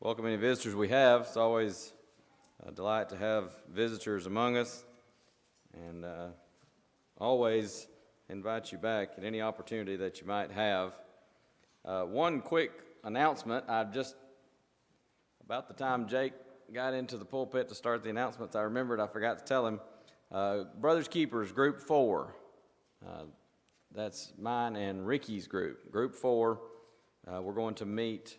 welcome any visitors we have. It's always a delight to have visitors among us, and always invite you back at any opportunity that you might have. One quick announcement. About the time Jake got into the pulpit to start the announcements, I remembered I forgot to tell him. Brothers Keepers, Group 4. That's mine and Ricky's group. Group 4, we're going to meet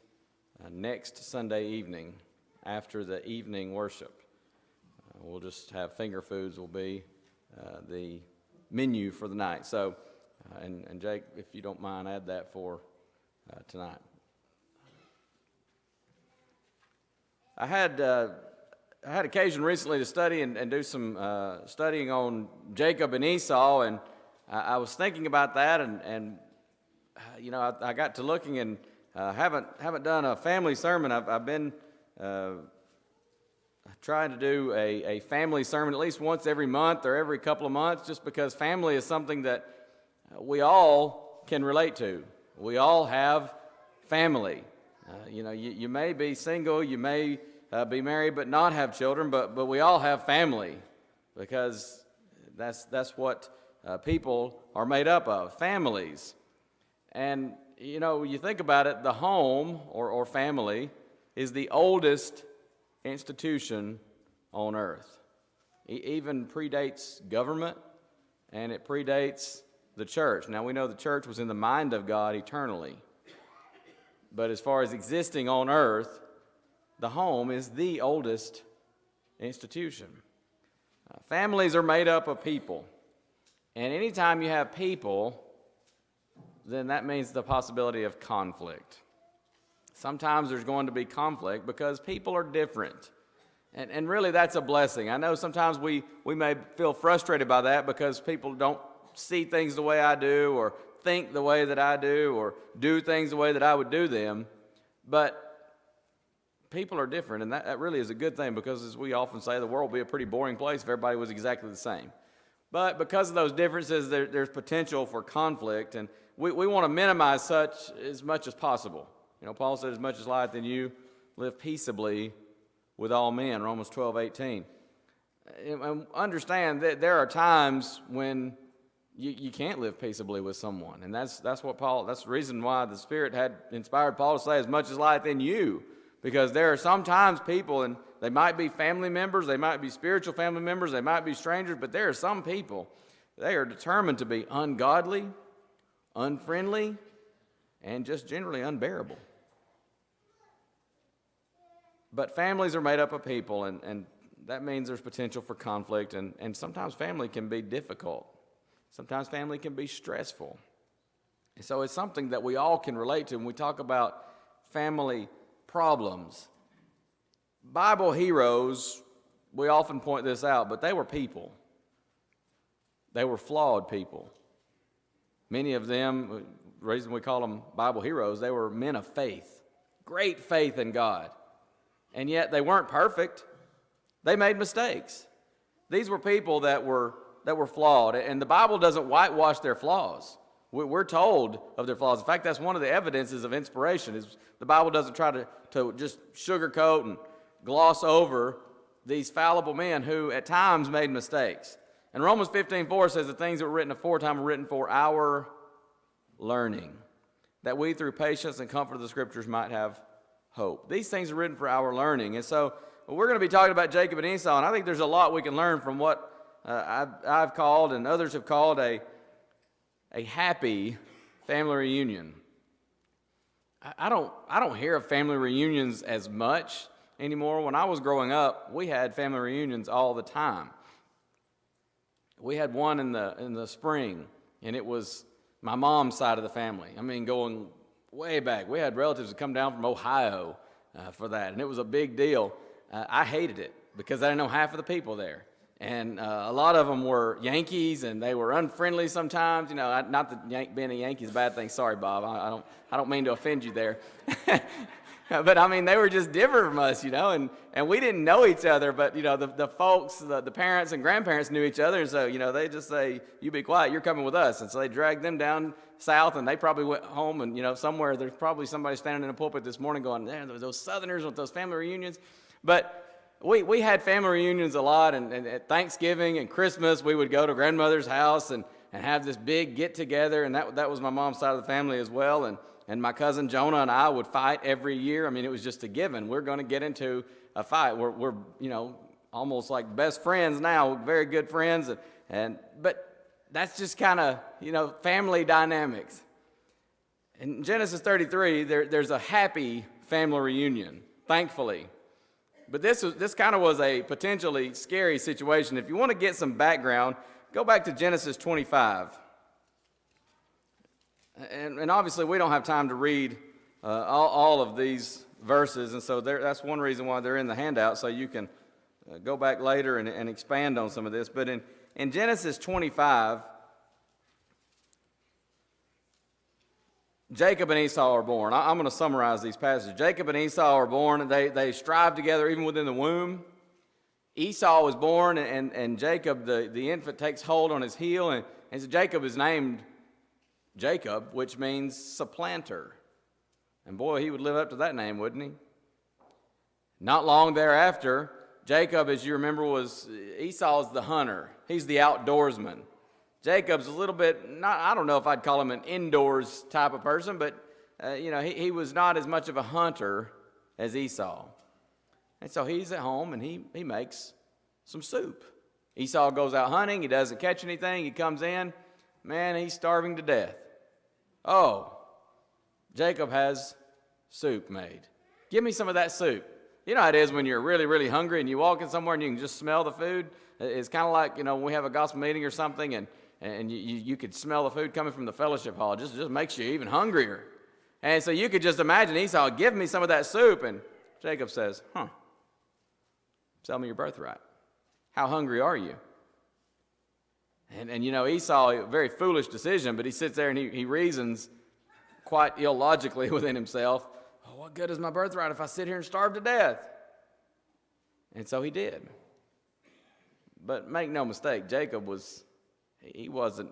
next Sunday evening after the evening worship. We'll just have finger foods will be the menu for the night. So, and Jake, if you don't mind, add that for tonight. I had occasion recently to study and do some studying on Jacob and Esau, and I was thinking about that, and you know, I got to looking and haven't done a family sermon. I've been trying to do a family sermon at least once every month or every couple of months, just because family is something that we all can relate to. We all have family. You know, you may be single, you may be married but not have children, but we all have family, because that's what people are made up of, families. And you know, you think about it, the home or family is the oldest institution on earth. It even predates government, and it predates the church. Now, we know the church was in the mind of God eternally. But as far as existing on earth, the home is the oldest institution. Families are made up of people. And anytime you have people, then that means the possibility of conflict. Sometimes there's going to be conflict because people are different. And really that's a blessing. I know sometimes we may feel frustrated by that because people don't see things the way I do, or think the way that I do, or do things the way that I would do them. But people are different, and that really is a good thing, because as we often say, the world would be a pretty boring place if everybody was exactly the same. But because of those differences, there's potential for conflict, and we want to minimize such as much as possible. You know, Paul said, as much as lieth in you, live peaceably with all men, Romans 12:18. And understand that there are times when you can't live peaceably with someone. And that's the reason why the Spirit had inspired Paul to say, as much as lieth in you. Because there are sometimes people, and they might be family members, they might be spiritual family members, they might be strangers, but there are some people, they are determined to be ungodly, unfriendly, and just generally unbearable. But families are made up of people, and that means there's potential for conflict, and sometimes family can be difficult. Sometimes family can be stressful. And so it's something that we all can relate to when we talk about family problems. Bible heroes, we often point this out, but they were people. They were flawed people. Many of them, the reason we call them Bible heroes, they were men of faith, great faith in God. And yet they weren't perfect. They made mistakes. These were people that were flawed, and the Bible doesn't whitewash their flaws. We're told of their flaws. In fact, that's one of the evidences of inspiration, is the Bible doesn't try to just sugarcoat and gloss over these fallible men who at times made mistakes. And Romans 15:4 says the things that were written aforetime were written for our learning, that we through patience and comfort of the Scriptures might have hope. These things are written for our learning. And so we're going to be talking about Jacob and Esau, and I think there's a lot we can learn from what I've called and others have called a happy family reunion. I don't hear of family reunions as much anymore. When I was growing up, we had family reunions all the time. We had one in the spring, and it was my mom's side of the family. I mean, going way back. We had relatives that come down from Ohio for that, and it was a big deal. I hated it because I didn't know half of the people there. And a lot of them were Yankees, and they were unfriendly sometimes. You know, not that being a Yankee is a bad thing. Sorry, Bob. I don't mean to offend you there. But I mean, they were just different from us, and we didn't know each other, but the folks, the parents and grandparents knew each other, and so they just say, "You be quiet, you're coming with us," and so they dragged them down south, and they probably went home, and somewhere there's probably somebody standing in a pulpit this morning going, "There, those Southerners with those family reunions," but we had family reunions a lot, and at Thanksgiving and Christmas we would go to grandmother's house and have this big get together, and that was my mom's side of the family as well, and my cousin Jonah and I would fight every year. I mean, it was just a given. We're going to get into a fight. We're almost like best friends now, very good friends, but that's just kind of family dynamics. In Genesis 33, there's a happy family reunion, thankfully. But this kind of was a potentially scary situation. If you want to get some background, go back to Genesis 25. And obviously we don't have time to read all of these verses, and so that's one reason why they're in the handout, so you can go back later and expand on some of this. But in Genesis 25, Jacob and Esau are born. I'm going to summarize these passages. Jacob and Esau are born. They strive together even within the womb. Esau was born, and Jacob, the infant, takes hold on his heel, and so Jacob is named Jacob, which means supplanter. And boy, he would live up to that name, wouldn't he? Not long thereafter, Jacob, as you remember, Esau's the hunter. He's the outdoorsman. Jacob's a little bit, I don't know if I'd call him an indoors type of person, but he was not as much of a hunter as Esau. And so he's at home and he makes some soup. Esau goes out hunting, he doesn't catch anything, he comes in, man, he's starving to death. Oh, Jacob has soup made. Give me some of that soup. You know how it is when you're really, really hungry and you walk in somewhere and you can just smell the food. It's kind of like, when we have a gospel meeting or something and you could smell the food coming from the fellowship hall. It just makes you even hungrier. And so you could just imagine Esau, give me some of that soup. And Jacob says, sell me your birthright. How hungry are you? And Esau, a very foolish decision, but he sits there and he reasons quite illogically within himself, what good is my birthright if I sit here and starve to death? And so he did. But make no mistake, Jacob wasn't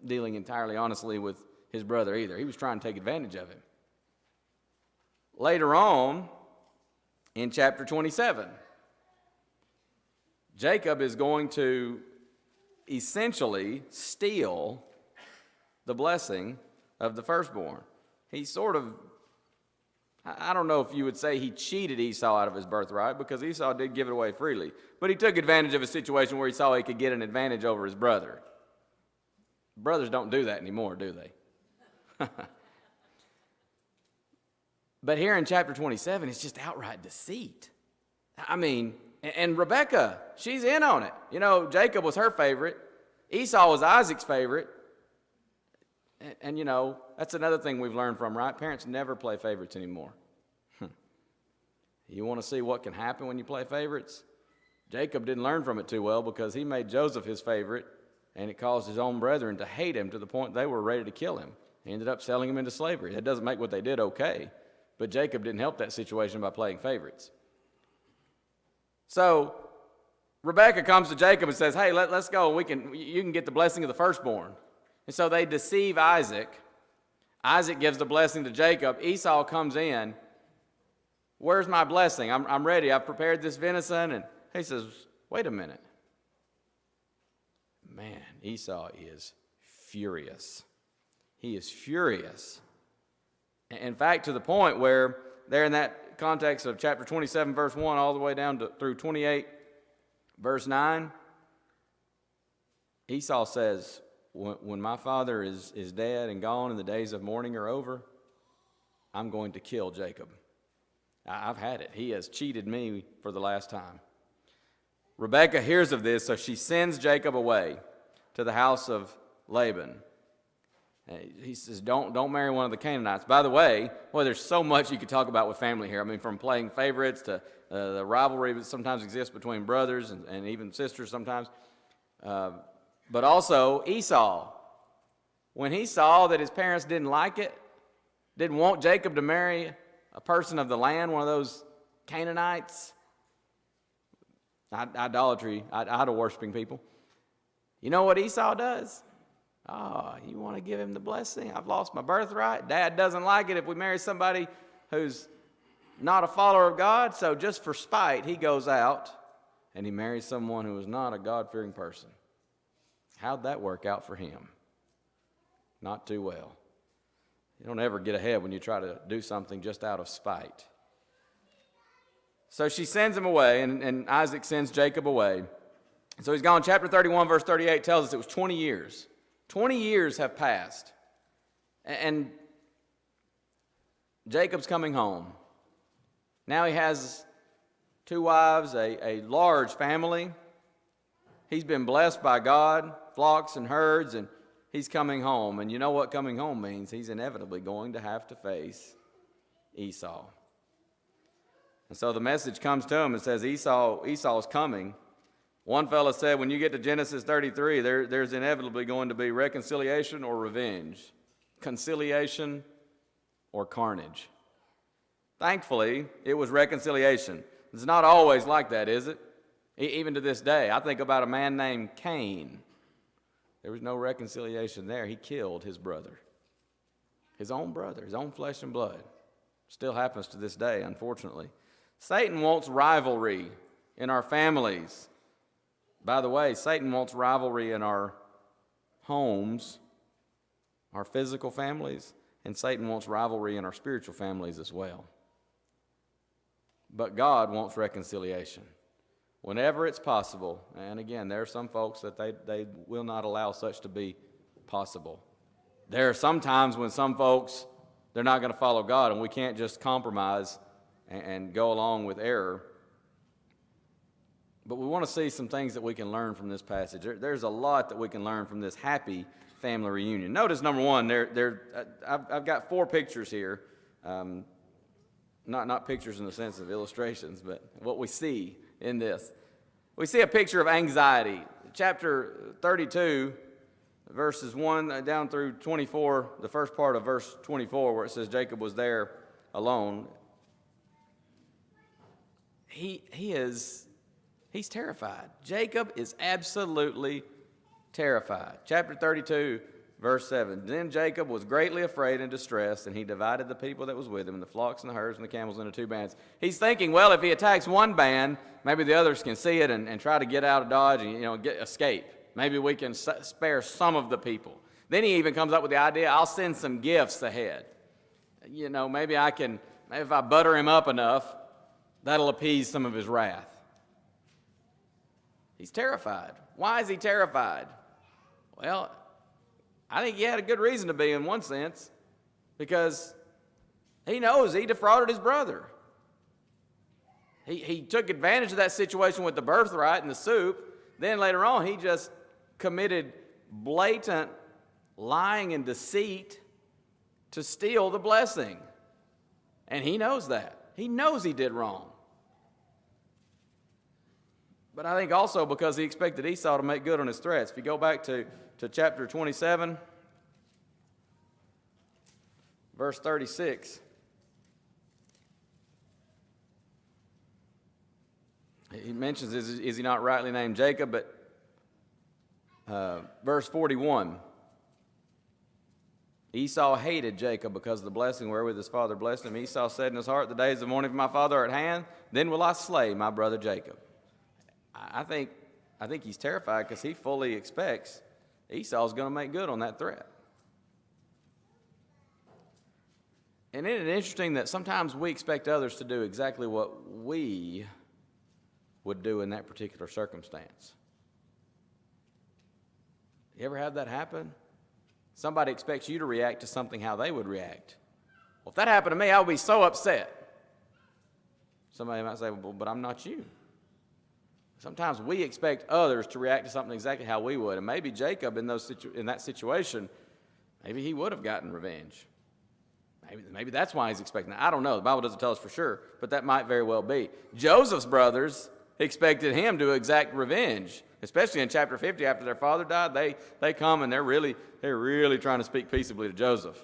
dealing entirely honestly with his brother either. He was trying to take advantage of him. Later on, in chapter 27, Jacob is going to essentially steal the blessing of the firstborn. He I don't know if you would say he cheated Esau out of his birthright, because Esau did give it away freely. But he took advantage of a situation where he saw he could get an advantage over his brother. Brothers don't do that anymore, do they? But here in chapter 27, it's just outright deceit. I mean, and Rebekah, she's in on it. Jacob was her favorite. Esau was Isaac's favorite. And that's another thing we've learned from, right? Parents never play favorites anymore. You want to see what can happen when you play favorites? Jacob didn't learn from it too well, because he made Joseph his favorite, and it caused his own brethren to hate him to the point they were ready to kill him. He ended up selling him into slavery. That doesn't make what they did okay, but Jacob didn't help that situation by playing favorites. So Rebekah comes to Jacob and says, hey, let's go. You can get the blessing of the firstborn. And so they deceive Isaac. Isaac gives the blessing to Jacob. Esau comes in. Where's my blessing? I'm ready. I've prepared this venison. And he says, wait a minute. Man, Esau is furious. He is furious. In fact, to the point where there in that context of chapter 27, verse 1, all the way down through 28, verse 9, Esau says, when my father is dead and gone and the days of mourning are over, I'm going to kill Jacob. I've had it. He has cheated me for the last time. Rebekah hears of this, so she sends Jacob away to the house of Laban. He says, don't marry one of the Canaanites. By the way, there's so much you could talk about with family here. I mean, from playing favorites to the rivalry that sometimes exists between brothers and even sisters sometimes. But also Esau. When he saw that his parents didn't like it, didn't want Jacob to marry a person of the land, one of those Canaanites, idolatry, idol-worshiping people. You know what Esau does? Oh, you want to give him the blessing? I've lost my birthright. Dad doesn't like it if we marry somebody who's not a follower of God, so just for spite, he goes out and he marries someone who is not a God-fearing person. How'd that work out for him? Not too well. You don't ever get ahead when you try to do something just out of spite. So she sends him away, and Isaac sends Jacob away. So he's gone. Chapter 31, verse 38 tells us it was 20 years. 20 years have passed. And Jacob's coming home. Now he has 2 wives, a large family. He's been blessed by God, flocks and herds, and he's coming home. And you know what coming home means? He's inevitably going to have to face Esau. And so the message comes to him and says, Esau's coming. One fellow said, when you get to Genesis 33, there's inevitably going to be reconciliation or revenge, conciliation or carnage. Thankfully, it was reconciliation. It's not always like that, is it? Even to this day. I think about a man named Cain. There was no reconciliation there. He killed his brother, his own flesh and blood. Still happens to this day, unfortunately. Satan wants rivalry in our families. By the way, Satan wants rivalry in our homes, our physical families, and Satan wants rivalry in our spiritual families as well. But God wants reconciliation whenever it's possible. And again, there are some folks that they will not allow such to be possible. There are some times when some folks, they're not going to follow God, and we can't just compromise and go along with error. But we want to see some things that we can learn from this passage. There's a lot that we can learn from this happy family reunion. Notice, number one, I've got 4 pictures here. Not pictures in the sense of illustrations, but what we see in this. We see a picture of anxiety. Chapter 32, verses 1 down through 24, the first part of verse 24, where it says Jacob was there alone. He's terrified. Jacob is absolutely terrified. Chapter 32, verse 7. Then Jacob was greatly afraid and distressed, and he divided the people that was with him, and the flocks and the herds and the camels into 2 bands. He's thinking, well, if he attacks one band, maybe the others can see it and try to get out of Dodge and escape. Maybe we can spare some of the people. Then he even comes up with the idea, I'll send some gifts ahead. Maybe if I butter him up enough, that'll appease some of his wrath. He's terrified. Why is he terrified? Well, I think he had a good reason to be in one sense, because he knows he defrauded his brother. He took advantage of that situation with the birthright and the soup. Then later on, he just committed blatant lying and deceit to steal the blessing. And he knows that. He knows he did wrong. But I think also because he expected Esau to make good on his threats. If you go back to chapter 27, verse 36, he mentions, is he not rightly named Jacob? But verse 41, Esau hated Jacob because of the blessing wherewith his father blessed him. Esau said in his heart, the days of mourning for my father are at hand, then will I slay my brother Jacob. I think he's terrified because he fully expects Esau's going to make good on that threat. And isn't it interesting that sometimes we expect others to do exactly what we would do in that particular circumstance? You ever have that happen? Somebody expects you to react to something how they would react. Well, if that happened to me, I would be so upset. Somebody might say, well, but I'm not you. Sometimes we expect others to react to something exactly how we would. And maybe Jacob in that situation, maybe he would have gotten revenge. Maybe that's why he's expecting that. I don't know. The Bible doesn't tell us for sure, but that might very well be. Joseph's brothers expected him to exact revenge, especially in chapter 50 after their father died. They come and they're really trying to speak peaceably to Joseph.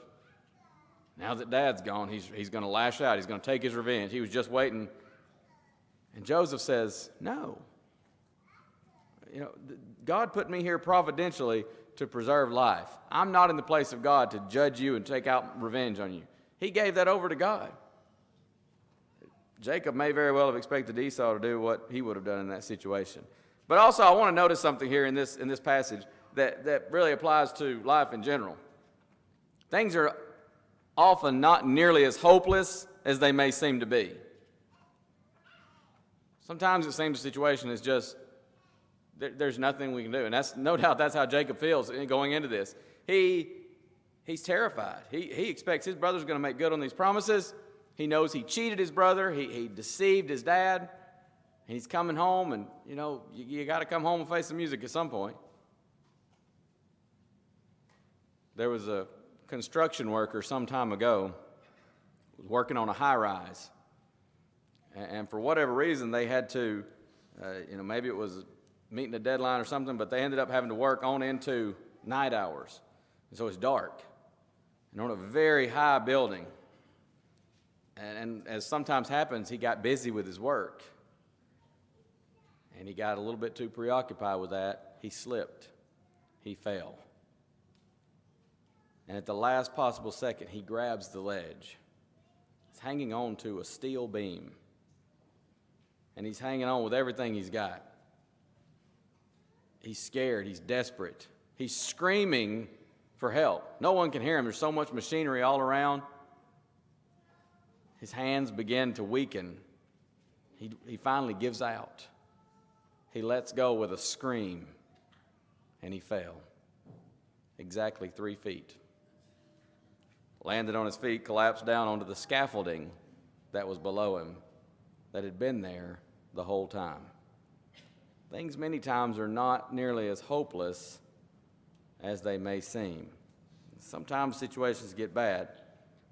Now that Dad's gone, he's going to lash out. He's going to take his revenge. He was just waiting. And Joseph says, no. God put me here providentially to preserve life. I'm not in the place of God to judge you and take out revenge on you. He gave that over to God. Jacob may very well have expected Esau to do what he would have done in that situation. But also, I want to notice something here in this passage that really applies to life in general. Things are often not nearly as hopeless as they may seem to be. Sometimes it seems the situation is just, there's nothing we can do. And that's no doubt that's how Jacob feels going into this. He's terrified. He expects his brother's going to make good on these promises. He knows he cheated his brother. He deceived his dad. And he's coming home, and, you got to come home and face the music at some point. There was a construction worker some time ago working on a high-rise. And for whatever reason, they had to, maybe it was meeting a deadline or something, but they ended up having to work on into night hours. And so it's dark. And on a very high building. And as sometimes happens, he got busy with his work. And he got a little bit too preoccupied with that. He slipped. He fell. And at the last possible second, he grabs the ledge. He's hanging on to a steel beam. And he's hanging on with everything he's got. He's scared. He's desperate. He's screaming for help. No one can hear him. There's so much machinery all around. His hands begin to weaken. He finally gives out. He lets go with a scream, and he fell. Exactly 3 feet. Landed on his feet, collapsed down onto the scaffolding that was below him, that had been there the whole time. Things many times are not nearly as hopeless as they may seem. Sometimes situations get bad.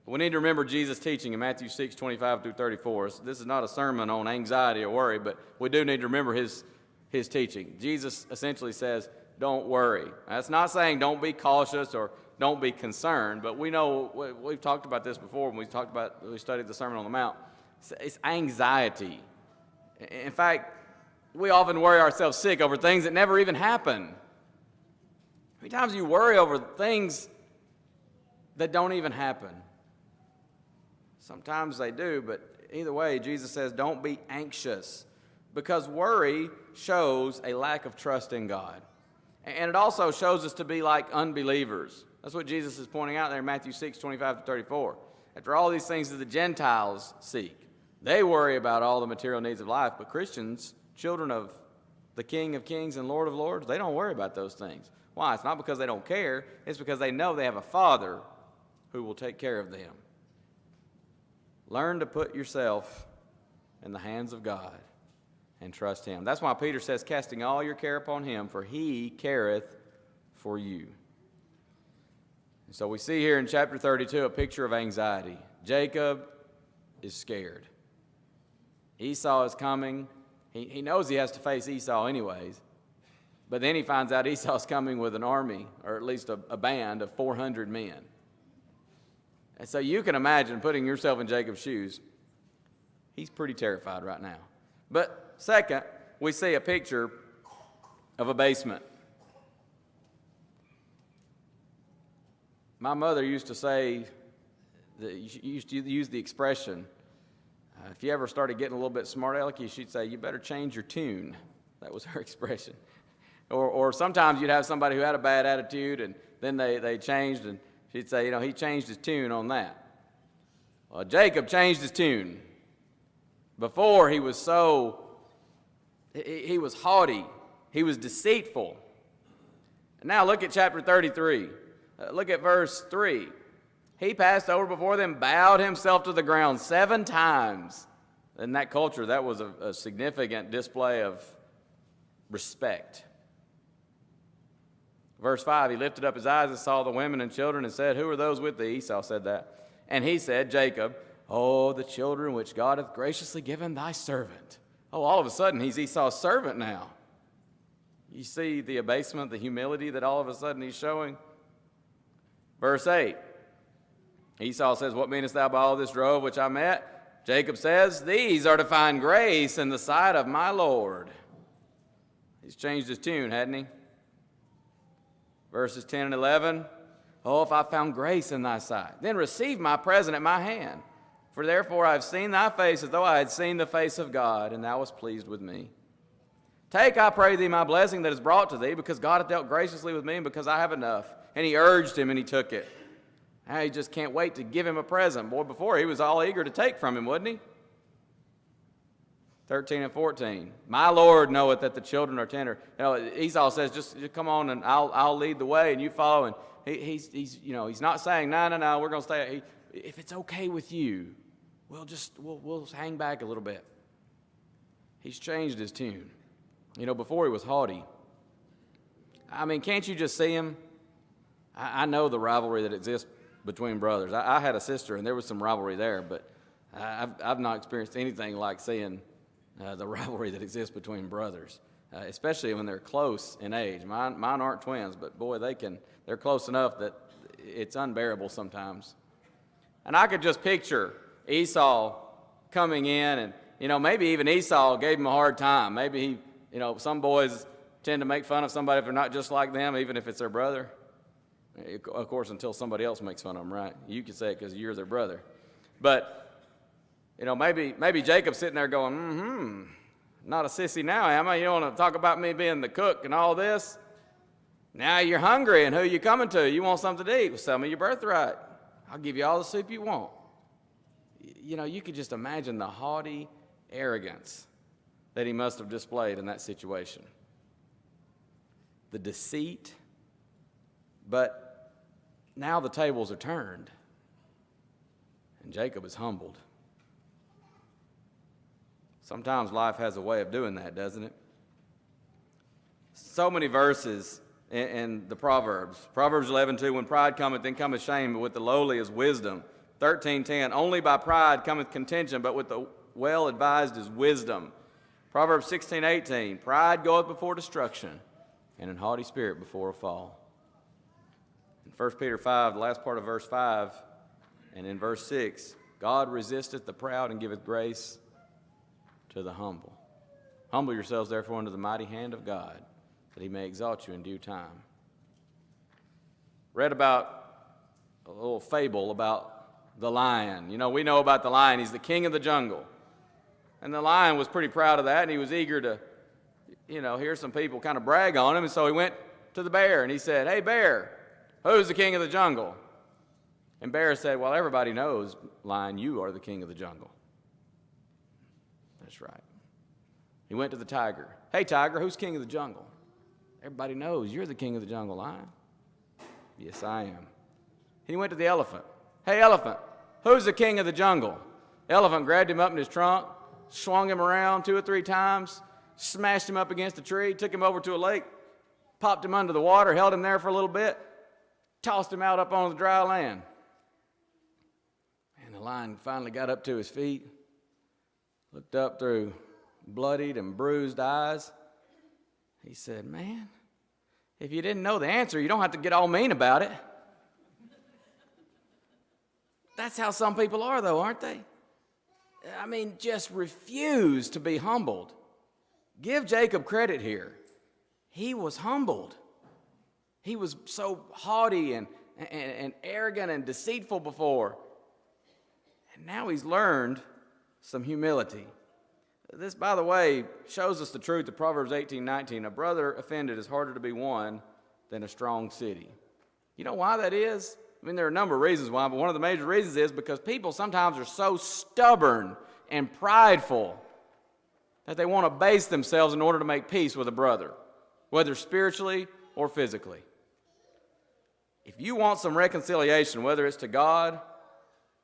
But we need to remember Jesus' teaching in Matthew 6:25 through 34. This is not a sermon on anxiety or worry, but we do need to remember his teaching. Jesus essentially says, don't worry. That's not saying don't be cautious or don't be concerned, but we know, we've talked about this before when we studied the Sermon on the Mount. It's anxiety. In fact, we often worry ourselves sick over things that never even happen. How many times do you worry over things that don't even happen? Sometimes they do, but either way, Jesus says don't be anxious, because worry shows a lack of trust in God. And it also shows us to be like unbelievers. That's what Jesus is pointing out there in Matthew 6:25 to 34. After all these things that the Gentiles seek, they worry about all the material needs of life, but Christians, children of the King of Kings and Lord of Lords, they don't worry about those things. Why? It's not because they don't care. It's because they know they have a Father who will take care of them. Learn to put yourself in the hands of God and trust Him. That's why Peter says, casting all your care upon Him, for He careth for you. And so we see here in chapter 32 a picture of anxiety. Jacob is scared. Esau is coming. He knows he has to face Esau anyways. But then he finds out Esau's coming with an army, or at least a band of 400 men. And so you can imagine putting yourself in Jacob's shoes. He's pretty terrified right now. But second, we see a picture of abasement. My mother used to say, used to use the expression, if you ever started getting a little bit smart alecky, she'd say, you better change your tune. That was her expression. Or sometimes you'd have somebody who had a bad attitude, and then they changed, and she'd say, he changed his tune on that. Well, Jacob changed his tune. Before, he was he was haughty. He was deceitful. And now look at chapter 33. Look at verse 3. He passed over before them, bowed himself to the ground 7 times. In that culture, that was a significant display of respect. Verse 5, he lifted up his eyes and saw the women and children and said, who are those with thee? Esau said that. And he said, Jacob, oh, the children which God hath graciously given thy servant. Oh, all of a sudden, he's Esau's servant now. You see the abasement, the humility that all of a sudden he's showing? Verse 8, Esau says, what meanest thou by all this drove which I met? Jacob says, these are to find grace in the sight of my Lord. He's changed his tune, hadn't he? Verses 10 and 11. Oh, if I found grace in thy sight, then receive my present at my hand. For therefore I have seen thy face as though I had seen the face of God, and thou wast pleased with me. Take, I pray thee, my blessing that is brought to thee, because God hath dealt graciously with me, and because I have enough. And he urged him, and he took it. Now he just can't wait to give him a present. Boy, before he was all eager to take from him, wasn't he? 13 and 14. My Lord knoweth that the children are tender. Esau says, just come on and I'll lead the way and you follow. And he's not saying, no, we're going to stay. If it's okay with you, we'll hang back a little bit. He's changed his tune. Before he was haughty. I mean, can't you just see him? I know the rivalry that exists between brothers. I had a sister and there was some rivalry there, but I've not experienced anything like seeing the rivalry that exists between brothers, especially when they're close in age. Mine aren't twins, but boy, they're close enough that it's unbearable sometimes. And I could just picture Esau coming in and, maybe even Esau gave him a hard time. Maybe some boys tend to make fun of somebody if they're not just like them, even if it's their brother. Of course, until somebody else makes fun of them, right? You can say it because you're their brother. But maybe Jacob's sitting there going, not a sissy now, am I? You don't want to talk about me being the cook and all this? Now you're hungry, and who you coming to? You want something to eat? Well, sell me your birthright. I'll give you all the soup you want. You could just imagine the haughty arrogance that he must have displayed in that situation. The deceit, but now the tables are turned, and Jacob is humbled. Sometimes life has a way of doing that, doesn't it? So many verses in the Proverbs. Proverbs 11:2, when pride cometh, then cometh shame, but with the lowly is wisdom. 13:10, only by pride cometh contention, but with the well-advised is wisdom. Proverbs 16:18, pride goeth before destruction, and an haughty spirit before a fall. In 1 Peter 5, the last part of verse 5, and in verse 6, God resisteth the proud and giveth grace to the humble. Humble yourselves, therefore, under the mighty hand of God, that he may exalt you in due time. Read about a little fable about the lion. We know about the lion. He's the king of the jungle. And the lion was pretty proud of that, and he was eager to, hear some people kind of brag on him. And so he went to the bear, and he said, hey, bear, who's the king of the jungle? And bear said, well, everybody knows, lion, you are the king of the jungle. That's right. He went to the tiger. Hey, tiger, who's king of the jungle? Everybody knows you're the king of the jungle, lion. Yes, I am. He went to the elephant. Hey, elephant, who's the king of the jungle? The elephant grabbed him up in his trunk, swung him around 2 or 3 times, smashed him up against a tree, took him over to a lake, popped him under the water, held him there for a little bit, tossed him out up on the dry land. And the lion finally got up to his feet, looked up through bloodied and bruised eyes. He said, man, if you didn't know the answer, you don't have to get all mean about it. That's how some people are, though, aren't they? I mean, just refuse to be humbled. Give Jacob credit here. He was humbled. He was so haughty and arrogant and deceitful before. And now he's learned some humility. This, by the way, shows us the truth of Proverbs 18:19. A brother offended is harder to be won than a strong city. You know why that is? I mean, there are a number of reasons why, but one of the major reasons is because people sometimes are so stubborn and prideful that they want to base themselves in order to make peace with a brother, whether spiritually or physically. If you want some reconciliation, whether it's to God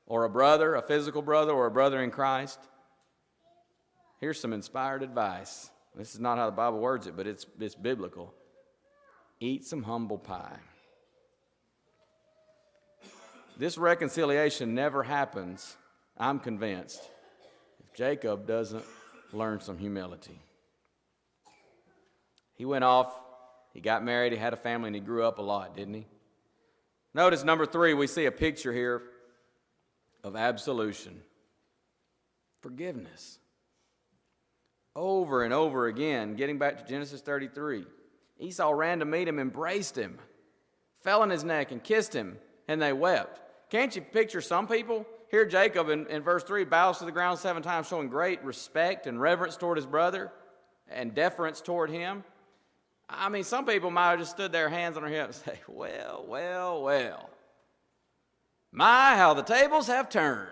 or a brother, a physical brother, or a brother in Christ, here's some inspired advice. This is not how the Bible words it, but it's biblical. Eat some humble pie. This reconciliation never happens, I'm convinced, if Jacob doesn't learn some humility. He went off, he got married, he had a family, and he grew up a lot, didn't he? Notice number 3, we see a picture here of absolution. Forgiveness. Over and over again, getting back to Genesis 33, Esau ran to meet him, embraced him, fell on his neck and kissed him, and they wept. Can't you picture some people? Here Jacob in verse 3 bows to the ground 7 times, showing great respect and reverence toward his brother and deference toward him. I mean, some people might have just stood there, hands on their hips, and say, well, well, well. My, how the tables have turned.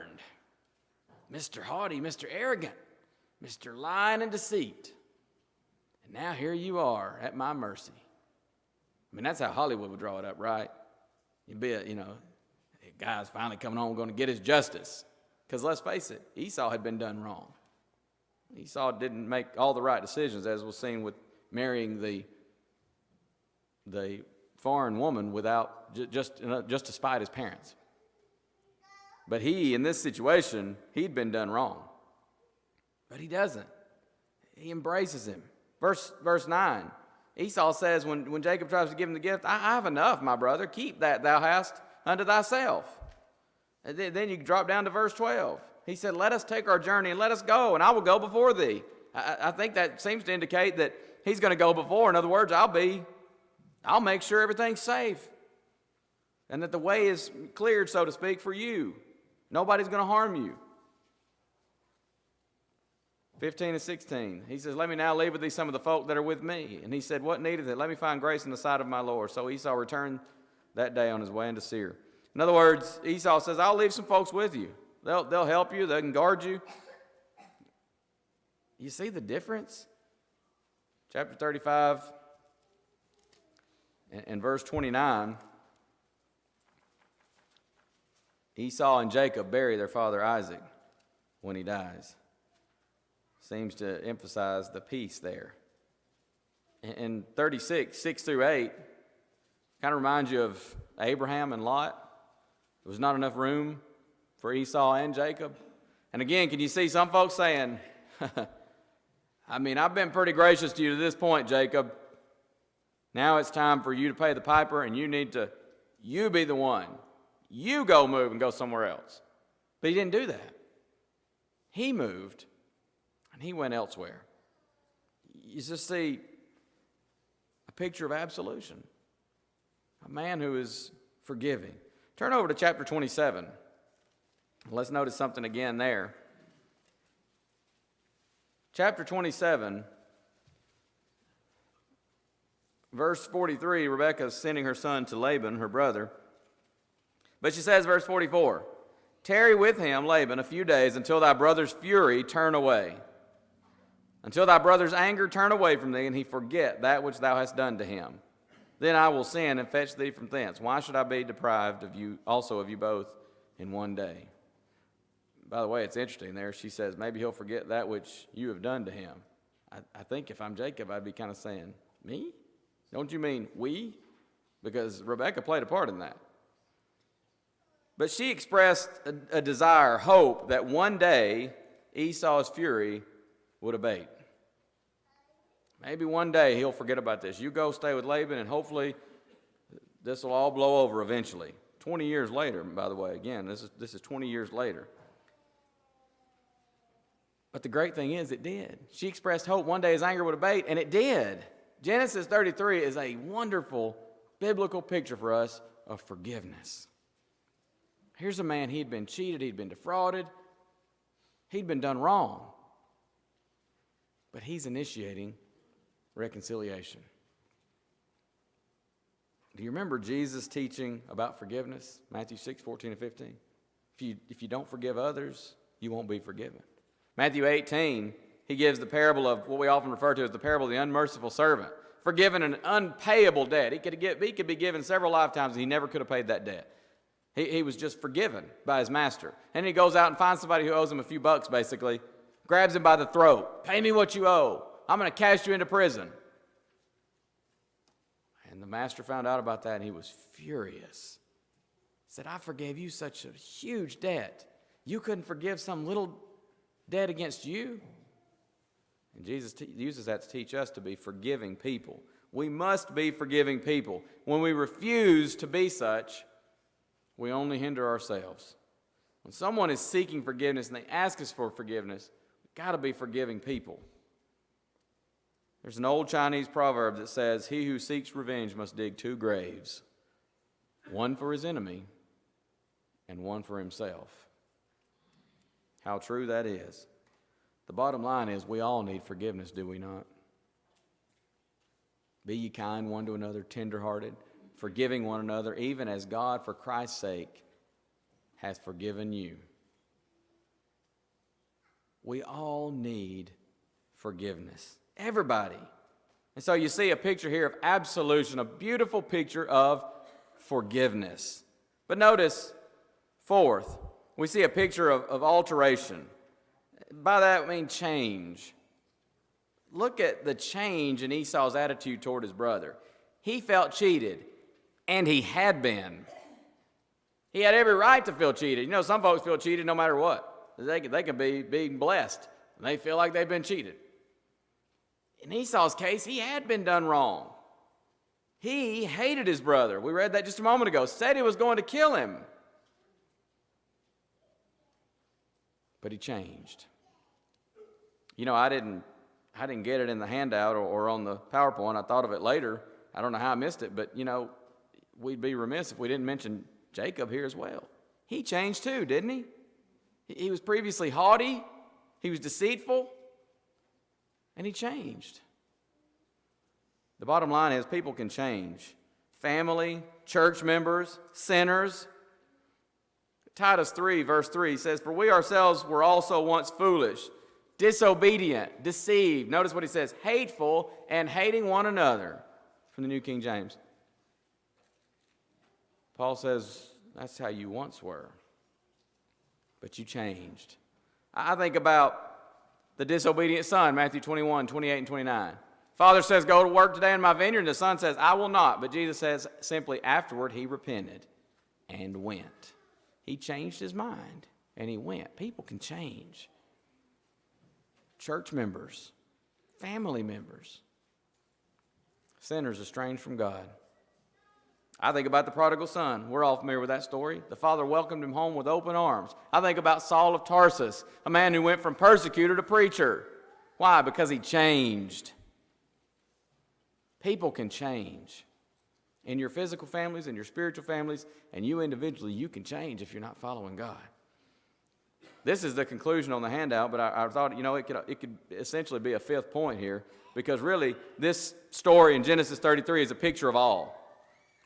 Mr. Haughty, Mr. Arrogant, Mr. Lying and Deceit. And now here you are at my mercy. I mean, that's how Hollywood would draw it up, right? You'd be a guy's finally coming home going to get his justice. Because let's face it, Esau had been done wrong. Esau didn't make all the right decisions, as was seen with marrying the foreign woman without just to spite his parents. But he, in this situation, he'd been done wrong. But he doesn't. He embraces him. Verse 9, Esau says when Jacob tries to give him the gift, I have enough, my brother. Keep that thou hast unto thyself. And then you drop down to verse 12. He said, let us take our journey and let us go, and I will go before thee. I think that seems to indicate that he's going to go before. In other words, I'll make sure everything's safe and that the way is cleared, so to speak, for you. Nobody's going to harm you. 15 and 16, he says, let me now leave with thee some of the folk that are with me. And he said, what needeth it? Let me find grace in the sight of my Lord. So Esau returned that day on his way into Seir. In other words, Esau says, I'll leave some folks with you. They'll help you. They can guard you. You see the difference? Chapter 35 and verse 29, Esau and Jacob bury their father Isaac when he dies. Seems to emphasize the peace there. In 36, 6 through 8, kind of reminds you of Abraham and Lot. There was not enough room for Esau and Jacob. And again, can you see some folks saying, I mean, I've been pretty gracious to you to this point, Jacob. Now it's time for you to pay the piper, and you be the one. You go move and go somewhere else. But he didn't do that. He moved, and he went elsewhere. You just see a picture of absolution. A man who is forgiving. Turn over to chapter 27. Let's notice something again there. Chapter 27, verse 43, Rebekah is sending her son to Laban, her brother. But she says, verse 44, tarry with him, Laban, a few days until thy brother's fury turn away. Until thy brother's anger turn away from thee, and he forget that which thou hast done to him. Then I will send and fetch thee from thence. Why should I be deprived of you, also of you both, in one day? By the way, it's interesting there. She says, maybe he'll forget that which you have done to him. I think if I'm Jacob, I'd be kind of saying, me? Don't you mean we? Because Rebekah played a part in that. But she expressed a desire, hope, that one day Esau's fury would abate. Maybe one day he'll forget about this. You go stay with Laban, and hopefully this will all blow over eventually. 20 years later, by the way, again, this is 20 years later. But the great thing is, it did. She expressed hope one day his anger would abate, and it did. Genesis 33 is a wonderful biblical picture for us of forgiveness. Here's a man, he'd been cheated, he'd been defrauded, he'd been done wrong. But he's initiating reconciliation. Do you remember Jesus teaching about forgiveness? Matthew 6, 14 and 15. If you don't forgive others, you won't be forgiven. Matthew 18, he gives the parable of what we often refer to as the parable of the unmerciful servant. Forgiven an unpayable debt. He could be given several lifetimes and he never could have paid that debt. He was just forgiven by his master. And he goes out and finds somebody who owes him a few bucks, basically. Grabs him by the throat. Pay me what you owe. I'm going to cast you into prison. And the master found out about that and he was furious. He said, I forgave you such a huge debt. You couldn't forgive some little debt against you? And Jesus uses that to teach us to be forgiving people. We must be forgiving people. When we refuse to be such, we only hinder ourselves. When someone is seeking forgiveness and they ask us for forgiveness, we've got to be forgiving people. There's an old Chinese proverb that says, "He who seeks revenge must dig 2 graves, one for his enemy and one for himself." How true that is. The bottom line is we all need forgiveness, do we not? Be ye kind one to another, tenderhearted, forgiving one another, even as God, for Christ's sake, hath forgiven you. We all need forgiveness. Everybody. And so you see a picture here of absolution, a beautiful picture of forgiveness. But notice, fourth, we see a picture of alteration. By that I mean change. Look at the change in Esau's attitude toward his brother. He felt cheated, and he had been. He had every right to feel cheated. You know, some folks feel cheated no matter what. They can be being blessed, and they feel like they've been cheated. In Esau's case, he had been done wrong. He hated his brother. We read that just a moment ago. Said he was going to kill him. But he changed. You know, I didn't get it in the handout or on the PowerPoint. I thought of it later. I don't know how I missed it, but, you know, we'd be remiss if we didn't mention Jacob here as well. He changed too, didn't he? He was previously haughty. He was deceitful. And he changed. The bottom line is people can change. Family, church members, sinners. Titus 3, verse 3 says, "For we ourselves were also once foolish, disobedient, deceived." Notice what he says, "hateful and hating one another," from the New King James. Paul says, that's how you once were. But you changed. I think about the disobedient son, Matthew 21, 28 and 29. Father says, "Go to work today in my vineyard." And the son says, "I will not." But Jesus says simply afterward, he repented and went. He changed his mind and he went. People can change. Church members, family members, sinners estranged from God. I think about the prodigal son. We're all familiar with that story. The father welcomed him home with open arms. I think about Saul of Tarsus, a man who went from persecutor to preacher. Why? Because he changed. People can change. In your physical families, in your spiritual families, and you individually, you can change if you're not following God. This is the conclusion on the handout, but I thought, you know, it could essentially be a fifth point here, because really this story in Genesis 33 is a picture of all.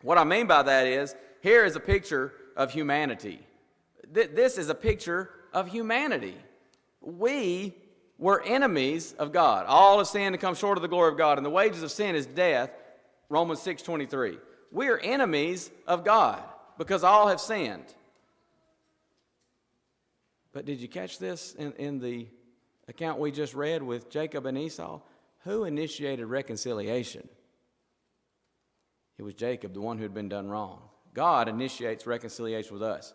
What I mean by that is, here is a picture of humanity. This is a picture of humanity. We were enemies of God. All have sinned and come short of the glory of God, and the wages of sin is death, Romans 6:23. We are enemies of God because all have sinned. But did you catch this in the account we just read with Jacob and Esau? Who initiated reconciliation? It was Jacob, the one who had been done wrong. God initiates reconciliation with us.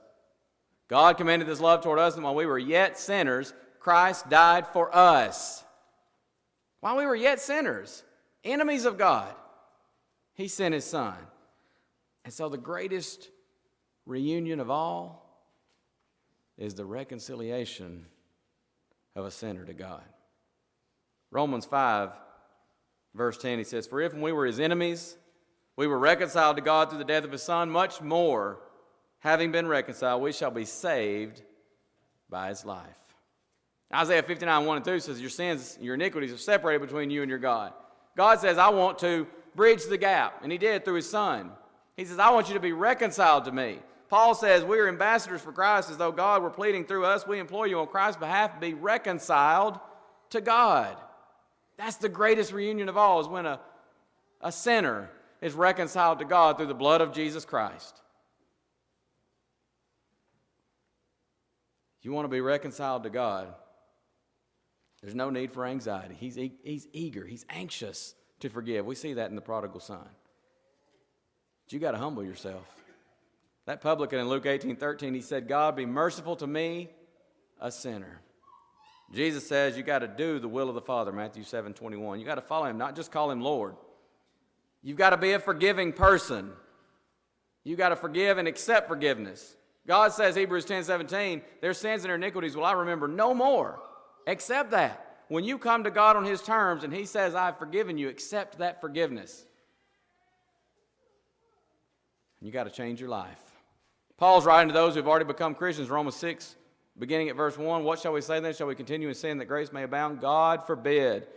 God commended His love toward us, and while we were yet sinners, Christ died for us. While we were yet sinners, enemies of God, He sent His Son. And so the greatest reunion of all is the reconciliation of a sinner to God. Romans 5, verse 10, he says, "For if when we were His enemies, we were reconciled to God through the death of His Son, much more, having been reconciled, we shall be saved by His life." Isaiah 59, 1 and 2 says, "Your sins, your iniquities are separated between you and your God." God says, "I want to bridge the gap," and He did through His Son. He says, "I want you to be reconciled to me." Paul says, "We are ambassadors for Christ, as though God were pleading through us. We implore you on Christ's behalf to be reconciled to God." That's the greatest reunion of all, is when a sinner is reconciled to God through the blood of Jesus Christ. If you want to be reconciled to God, there's no need for anxiety. He's eager. He's anxious to forgive. We see that in the prodigal son. But you got to humble yourself. That publican in Luke 18:13, he said, "God, be merciful to me, a sinner." Jesus says you got to do the will of the Father, Matthew 7:21. You got to follow Him, not just call Him Lord. You've got to be a forgiving person. You've got to forgive and accept forgiveness. God says, Hebrews 10:17, their sins and their iniquities will I remember no more. Accept that. When you come to God on his terms and he says, I've forgiven you, accept that forgiveness. And you got to change your life. Paul's writing to those who have already become Christians, Romans 6, beginning at verse 1. What shall we say then? Shall we continue in sin that grace may abound? God forbid.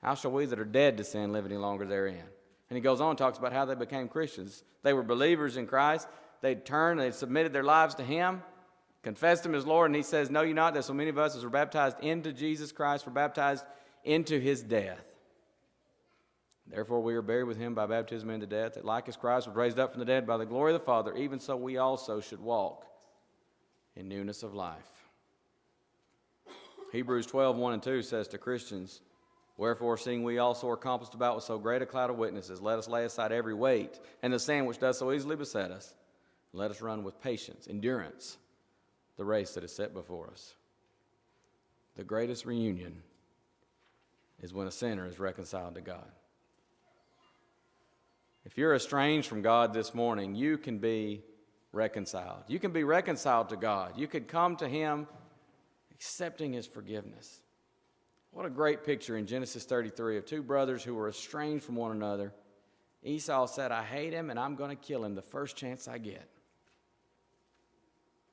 How shall we that are dead to sin live any longer therein? And he goes on and talks about how they became Christians. They were believers in Christ. They'd turned, they'd submitted their lives to him, confessed him as Lord, and he says, know you not that so many of us as were baptized into Jesus Christ were baptized into his death. Therefore we are buried with him by baptism into death, that like as Christ was raised up from the dead by the glory of the Father, even so we also should walk in newness of life. Hebrews 12:1-2 says to Christians, wherefore, seeing we also are compassed about with so great a cloud of witnesses, let us lay aside every weight and the sin which does so easily beset us. Let us run with patience, endurance, the race that is set before us. The greatest reunion is when a sinner is reconciled to God. If you're estranged from God this morning, you can be reconciled. You can be reconciled to God. You could come to him accepting his forgiveness. What a great picture in Genesis 33 of two brothers who were estranged from one another. Esau said, I hate him and I'm going to kill him the first chance I get.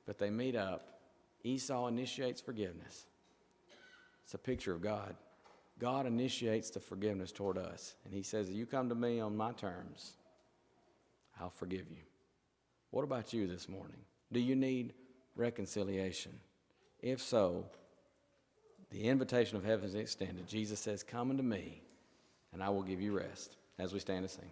But they meet up. Esau initiates forgiveness. It's a picture of God. God initiates the forgiveness toward us. And he says, if you come to me on my terms, I'll forgive you. What about you this morning? Do you need reconciliation? If so, the invitation of heaven is extended. Jesus says, come unto me, and I will give you rest. As we stand and sing.